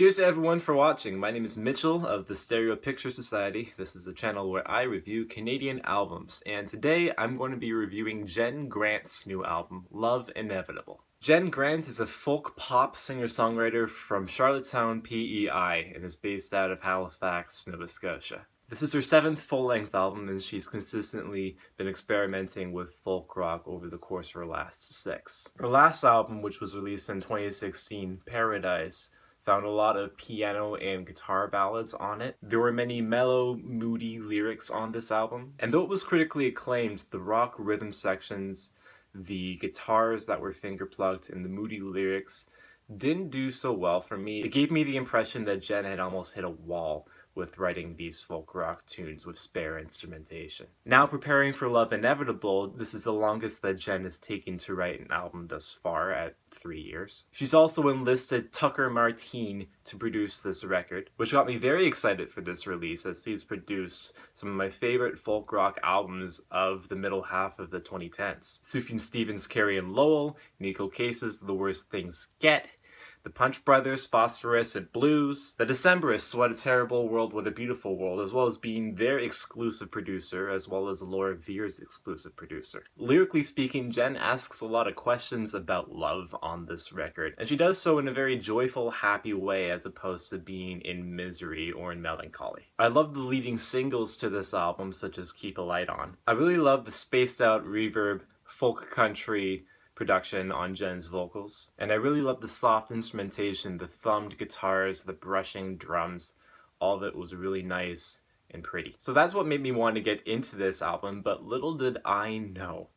Cheers to everyone for watching. My name is Mitchell of the Stereo Picture Society. This is a channel where I review Canadian albums, and today I'm going to be reviewing Jenn Grant's new album, Love Inevitable. Jenn Grant is a folk pop singer-songwriter from Charlottetown, PEI, and is based out of Halifax, Nova Scotia. This is her 7th full-length album, and she's consistently been experimenting with folk rock over the course of her last 6. Her last album, which was released in 2016, Paradise, found a lot of piano and guitar ballads on it. There were many mellow, moody lyrics on this album, and though it was critically acclaimed, the rock rhythm sections, the guitars that were finger-plucked, and the moody lyrics didn't do so well for me. It gave me the impression that Jenn had almost hit a wall with writing these folk rock tunes with spare instrumentation. Now preparing for Love Inevitable, this is the longest that Jenn has taken to write an album thus far at 3 years. She's also enlisted Tucker Martine to produce this record, which got me very excited for this release as he's produced some of my favorite folk rock albums of the middle half of the 2010s. Sufjan Stevens' Carrie and Lowell, Nico Case's The Worst Things Get, the Punch Brothers' Phosphorescent Blues, the Decemberists' What a Terrible World, What a Beautiful World, as well as being their exclusive producer, as well as Laura Veer's exclusive producer. Lyrically speaking, Jenn asks a lot of questions about love on this record, and she does so in a very joyful, happy way as opposed to being in misery or in melancholy. I love the leading singles to this album, such as Keep a Light On. I really love the spaced out reverb, folk country production on Jenn's vocals, and I really love the soft instrumentation, the thumbed guitars, the brushing drums. All of it was really nice and pretty. So that's what made me want to get into this album, but little did I know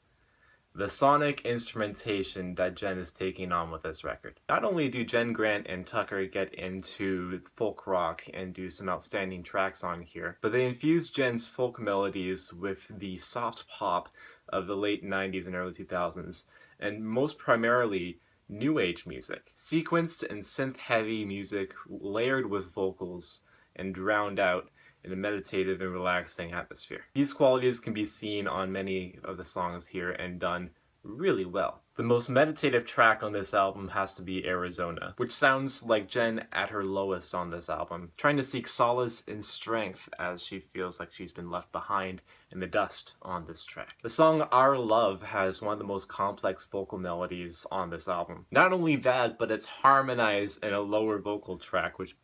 the sonic instrumentation that Jenn is taking on with this record. Not only do Jenn Grant and Tucker get into folk rock and do some outstanding tracks on here, but they infuse Jenn's folk melodies with the soft pop of the late 90s and early 2000s, and most primarily new age music. Sequenced and synth-heavy music layered with vocals and drowned out in a meditative and relaxing atmosphere. These qualities can be seen on many of the songs here and done really well. The most meditative track on this album has to be Arizona, which sounds like Jenn at her lowest on this album, trying to seek solace and strength as she feels like she's been left behind in the dust on this track. The song Our Love has one of the most complex vocal melodies on this album. Not only that, but it's harmonized in a lower vocal track, which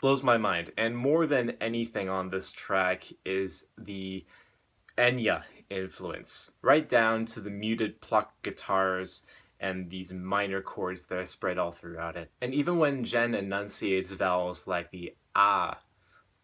blows my mind. And more than anything on this track is the Enya influence, right down to the muted plucked guitars and these minor chords that are spread all throughout it. And even when Jenn enunciates vowels like the ah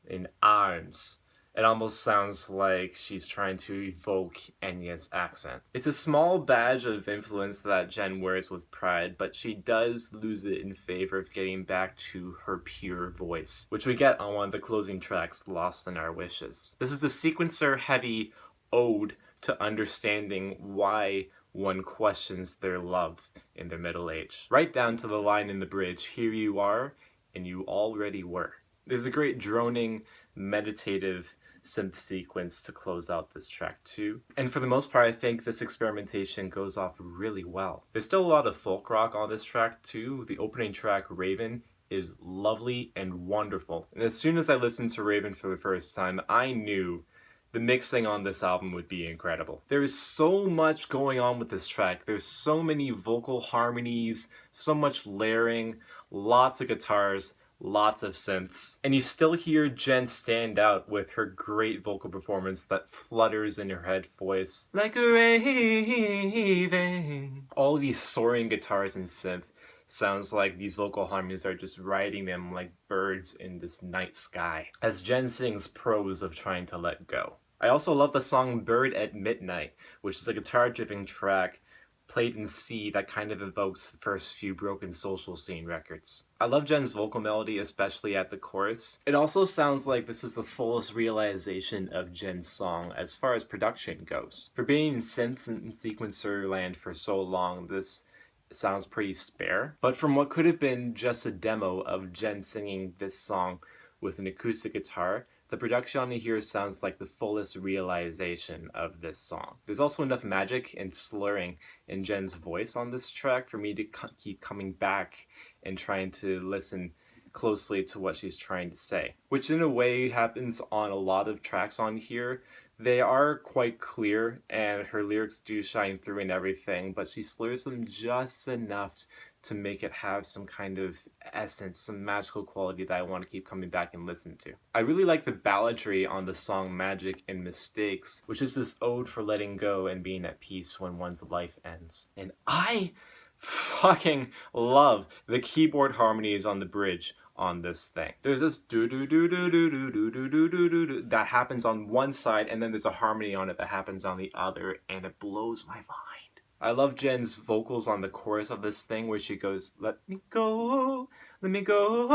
in arms, it almost sounds like she's trying to evoke Enya's accent. It's a small badge of influence that Jenn wears with pride, but she does lose it in favor of getting back to her pure voice, which we get on one of the closing tracks, Lost in Our Wishes. This is a sequencer-heavy ode to understanding why one questions their love in their middle age. Right down to the line in the bridge, here you are, and you already were. There's a great droning, meditative synth sequence to close out this track too. And for the most part, I think this experimentation goes off really well. There's still a lot of folk rock on this track too. The opening track, Raven, is lovely and wonderful. And as soon as I listened to Raven for the first time, I knew the mixing on this album would be incredible. There is so much going on with this track. There's so many vocal harmonies, so much layering, lots of guitars, lots of synths. And you still hear Jenn stand out with her great vocal performance that flutters in her head voice like a raven. All of these soaring guitars and synth sounds like these vocal harmonies are just riding them like birds in this night sky as Jenn sings prose of trying to let go. I also love the song Bird at Midnight, which is a guitar-driven track played in C that kind of evokes the first few Broken Social Scene records. I love Jenn's vocal melody, especially at the chorus. It also sounds like this is the fullest realization of Jenn's song as far as production goes. For being in synths and sequencer land for so long, this sounds pretty spare. But from what could have been just a demo of Jenn singing this song with an acoustic guitar, the production on here sounds like the fullest realization of this song. There's also enough magic and slurring in Jenn's voice on this track for me to keep coming back and trying to listen closely to what she's trying to say, which in a way happens on a lot of tracks on here. They are quite clear and her lyrics do shine through and everything, but she slurs them just enough to make it have some kind of essence, some magical quality that I want to keep coming back and listen to. I really like the balladry on the song Magic and Mistakes, which is this ode for letting go and being at peace when one's life ends. And I fucking love the keyboard harmonies on the bridge on this thing. There's this do do do do do do do do do do do do that happens on one side, and then there's a harmony on it that happens on the other, and it blows my mind. I love Jenn's vocals on the chorus of this thing where she goes, let me go, let me go.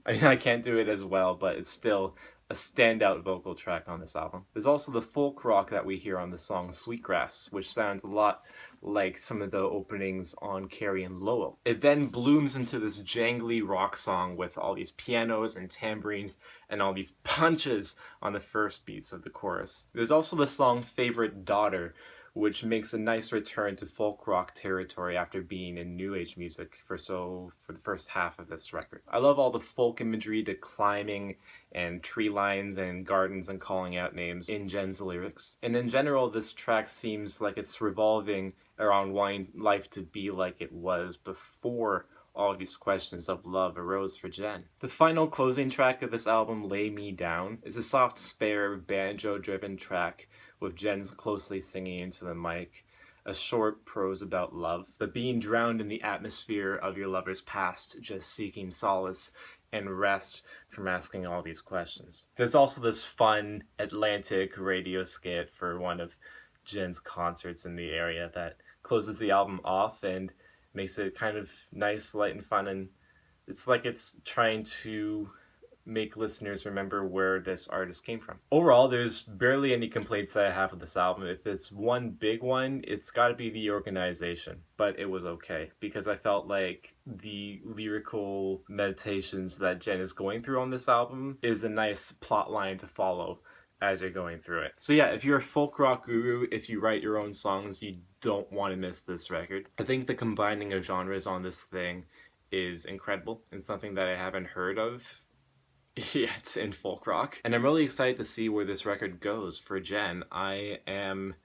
I mean, I can't do it as well, but it's still a standout vocal track on this album. There's also the folk rock that we hear on the song Sweetgrass, which sounds a lot like some of the openings on Carrie and Lowell. It then blooms into this jangly rock song with all these pianos and tambourines and all these punches on the first beats of the chorus. There's also the song Favorite Daughter, which makes a nice return to folk rock territory after being in new age music for the first half of this record. I love all the folk imagery, the climbing and tree lines and gardens and calling out names in Jenn's lyrics. And in general, this track seems like it's revolving around wanting life to be like it was before all these questions of love arose for Jenn. The final closing track of this album, Lay Me Down, is a soft, spare, banjo-driven track with Jenn closely singing into the mic, a short prose about love, but being drowned in the atmosphere of your lover's past, just seeking solace and rest from asking all these questions. There's also this fun Atlantic radio skit for one of Jenn's concerts in the area that closes the album off and makes it kind of nice, light, and fun, and it's like it's trying to make listeners remember where this artist came from. Overall, there's barely any complaints that I have with this album. If it's one big one, it's got to be the organization, but it was okay because I felt like the lyrical meditations that Jenn is going through on this album is a nice plot line to follow as you're going through it. So yeah, if you're a folk rock guru, if you write your own songs, you don't want to miss this record. I think the combining of genres on this thing is incredible and something that I haven't heard of yet in folk rock. And I'm really excited to see where this record goes for Jenn. I am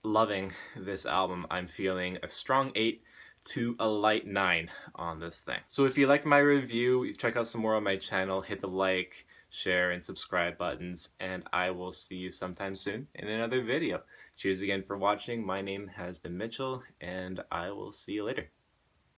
loving this album. I'm feeling a strong 8 to a light 9 on this thing. So if you liked my review, check out some more on my channel, hit the like, share, and subscribe buttons, and I will see you sometime soon in another video. Cheers again for watching. My name has been Mitchell, and I will see you later.